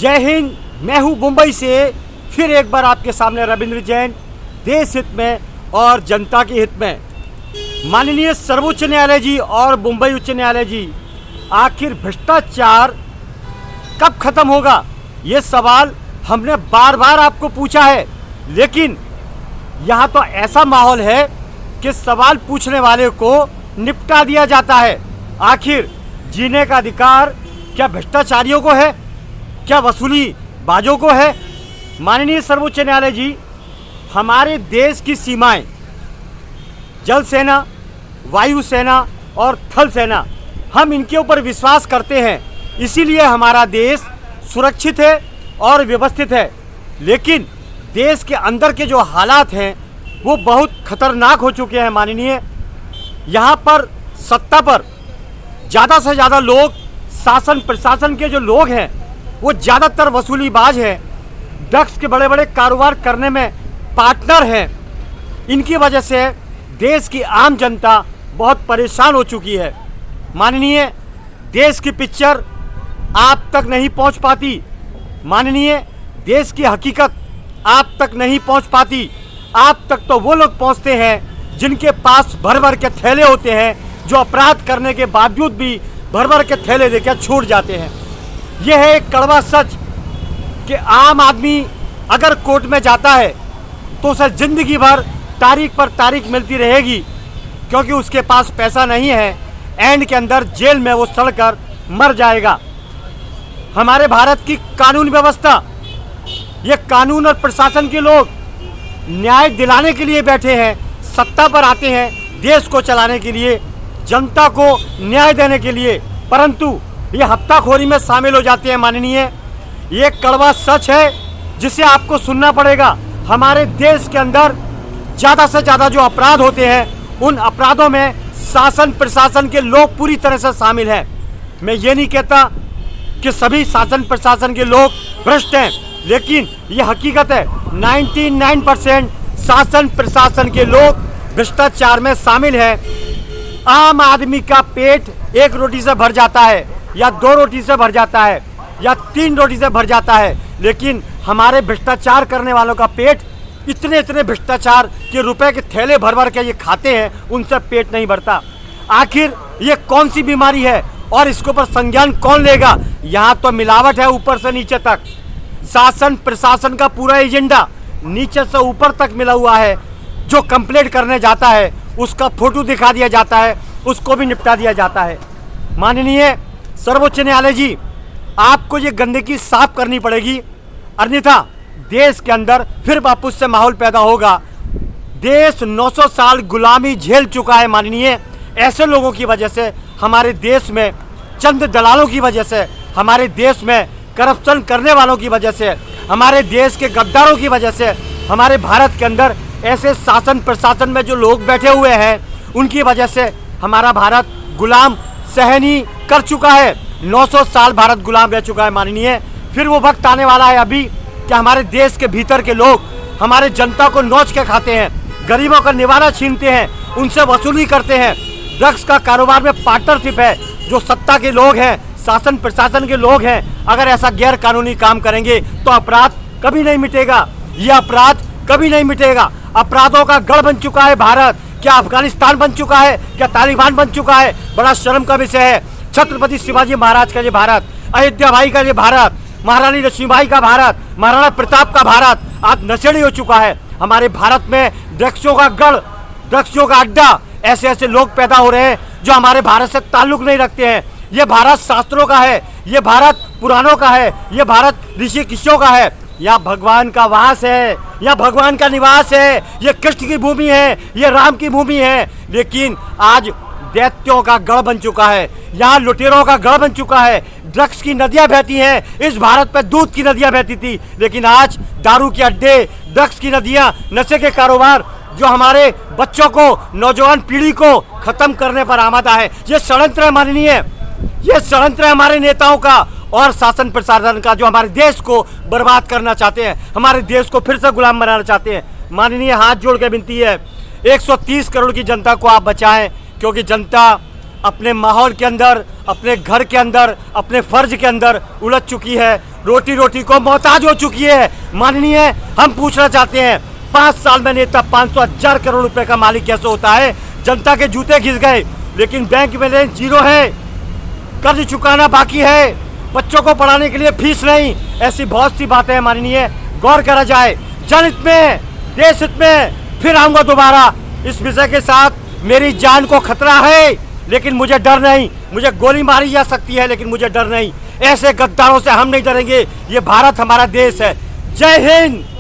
जय हिंद। मैं हूं मुंबई से फिर एक बार आपके सामने रविंद्र जैन, देश हित में और जनता के हित में। माननीय सर्वोच्च न्यायालय जी और मुंबई उच्च न्यायालय जी, आखिर भ्रष्टाचार कब खत्म होगा, ये सवाल हमने बार बार आपको पूछा है, लेकिन यहाँ तो ऐसा माहौल है कि सवाल पूछने वाले को निपटा दिया जाता है। आखिर जीने का अधिकार क्या भ्रष्टाचारियों को है, क्या वसूली बाजों को है? माननीय सर्वोच्च न्यायालय जी, हमारे देश की सीमाएं जल सेना, वायु सेना और थल सेना, हम इनके ऊपर विश्वास करते हैं, इसीलिए हमारा देश सुरक्षित है और व्यवस्थित है। लेकिन देश के अंदर के जो हालात हैं वो बहुत खतरनाक हो चुके हैं। माननीय, यहाँ पर सत्ता पर ज़्यादा से ज़्यादा लोग, शासन प्रशासन के जो लोग हैं वो ज़्यादातर वसूलीबाज हैं, ड्रग्स के बड़े बड़े कारोबार करने में पार्टनर हैं। इनकी वजह से देश की आम जनता बहुत परेशान हो चुकी है। माननीय, देश की पिक्चर आप तक नहीं पहुंच पाती। माननीय, देश की हकीकत आप तक नहीं पहुंच पाती। आप तक तो वो लोग पहुंचते हैं जिनके पास भर भर के थैले होते हैं, जो अपराध करने के बावजूद भी भर भर के थैले देकर छूट जाते हैं। यह है एक कड़वा सच कि आम आदमी अगर कोर्ट में जाता है तो उसे ज़िंदगी भर तारीख पर तारीख मिलती रहेगी, क्योंकि उसके पास पैसा नहीं है। एंड के अंदर जेल में वो सड़कर मर जाएगा। हमारे भारत की कानून व्यवस्था, ये कानून और प्रशासन के लोग न्याय दिलाने के लिए बैठे हैं, सत्ता पर आते हैं देश को चलाने के लिए, जनता को न्याय देने के लिए, परंतु ये हफ्ताखोरी में शामिल हो जाते हैं। माननीय, ये कड़वा सच है जिसे आपको सुनना पड़ेगा। हमारे देश के अंदर ज़्यादा से ज़्यादा जो अपराध होते हैं, उन अपराधों में शासन प्रशासन के लोग पूरी तरह से शामिल हैं। मैं ये नहीं कहता कि सभी शासन प्रशासन के लोग भ्रष्ट हैं, लेकिन ये हकीकत है 99% शासन प्रशासन के लोग भ्रष्टाचार में शामिल हैं। आम आदमी का पेट एक रोटी से भर जाता है, या 2 रोटी से भर जाता है, या 3 रोटी से भर जाता है, लेकिन हमारे भ्रष्टाचार करने वालों का पेट इतने भ्रष्टाचार के रुपए के थैले भर भर के ये खाते हैं, उनसे पेट नहीं भरता। आखिर ये कौन सी बीमारी है और इसके ऊपर संज्ञान कौन लेगा? यहाँ तो मिलावट है ऊपर से नीचे तक। शासन प्रशासन का पूरा एजेंडा नीचे से ऊपर तक मिला हुआ है। जो कंप्लेंट करने जाता है उसका फोटो दिखा दिया जाता है, उसको भी निपटा दिया जाता है। माननीय सर्वोच्च न्यायालय जी, आपको ये गंदगी साफ करनी पड़ेगी, अन्यथा देश के अंदर फिर वापस से माहौल पैदा होगा। देश 900 साल गुलामी झेल चुका है। माननीय, ऐसे लोगों की वजह से, हमारे देश में चंद दलालों की वजह से, हमारे देश में करप्शन करने वालों की वजह से, हमारे देश के गद्दारों की वजह से, हमारे भारत के अंदर ऐसे शासन प्रशासन में जो लोग बैठे हुए हैं, उनकी वजह से हमारा भारत गुलाम सहनी कर चुका है। 900 साल भारत गुलाम रह चुका है। माननीय, फिर वो वक्त आने वाला है अभी कि हमारे देश के भीतर के लोग हमारे जनता को नोच के खाते हैं, गरीबों का निवाला छीनते हैं, उनसे वसूली करते हैं। ड्रग्स का कारोबार में पार्टनरशिप है। जो सत्ता के लोग हैं, शासन प्रशासन के लोग हैं, अगर ऐसा गैर कानूनी काम करेंगे तो अपराध कभी नहीं मिटेगा। यह अपराध कभी नहीं मिटेगा। अपराधों का गढ़ बन चुका है भारत। क्या अफगानिस्तान बन चुका है? क्या तालिबान बन चुका है? बड़ा शर्म का विषय है। छत्रपति शिवाजी महाराज का ये भारत, अयोध्या भाई का ये भारत, महारानी लक्ष्मीबाई का भारत, महाराणा प्रताप का भारत आज नशेड़ी हो चुका है। हमारे भारत में ड्रग्सों का गढ़, ड्रग्सों का अड्डा, ऐसे ऐसे लोग पैदा हो रहे हैं जो हमारे भारत से ताल्लुक नहीं रखते हैं। ये भारत शास्त्रों का है, ये भारत पुराणों का है, ये भारत ऋषि किशों का है। यहाँ भगवान का वास है, यहाँ भगवान का निवास है, ये कृष्ण की भूमि है, ये राम की भूमि है। लेकिन आज दैत्यों का गढ़ बन चुका है, यहाँ लुटेरों का गढ़ बन चुका है। ड्रग्स की नदियाँ बहती हैं। इस भारत पे दूध की नदियाँ बहती थी, लेकिन आज दारू के अड्डे, ड्रग्स की नदियाँ, नशे के कारोबार जो हमारे बच्चों को, नौजवान पीढ़ी को खत्म करने पर आमादा है। ये षड्यंत्र है। माननीय, ये षड्यंत्र है हमारे नेताओं का और शासन प्रशासन का, जो हमारे देश को बर्बाद करना चाहते हैं, हमारे देश को फिर से गुलाम बनाना चाहते हैं। माननीय, हाथ जोड़ के विनती है, 130 करोड़ की जनता को आप बचाएं, क्योंकि जनता अपने माहौल के अंदर, अपने घर के अंदर, अपने फर्ज के अंदर उलझ चुकी है, रोटी रोटी को मोहताज हो चुकी है। माननीय, हम पूछना चाहते हैं 5 साल में नेता 500,000 करोड़ रुपए का मालिक कैसे होता है? जनता के जूते घिस गए, लेकिन बैंक बैलेंस जीरो है, कर्ज चुकाना बाकी है, बच्चों को पढ़ाने के लिए फीस नहीं। ऐसी बहुत सी बातें हैं माननीय, गौर करा जाए। जनहित में, देश हित में फिर आऊंगा दोबारा इस विषय के साथ। मेरी जान को खतरा है, लेकिन मुझे डर नहीं। मुझे गोली मारी जा सकती है, लेकिन मुझे डर नहीं। ऐसे गद्दारों से हम नहीं डरेंगे। ये भारत हमारा देश है। जय हिंद।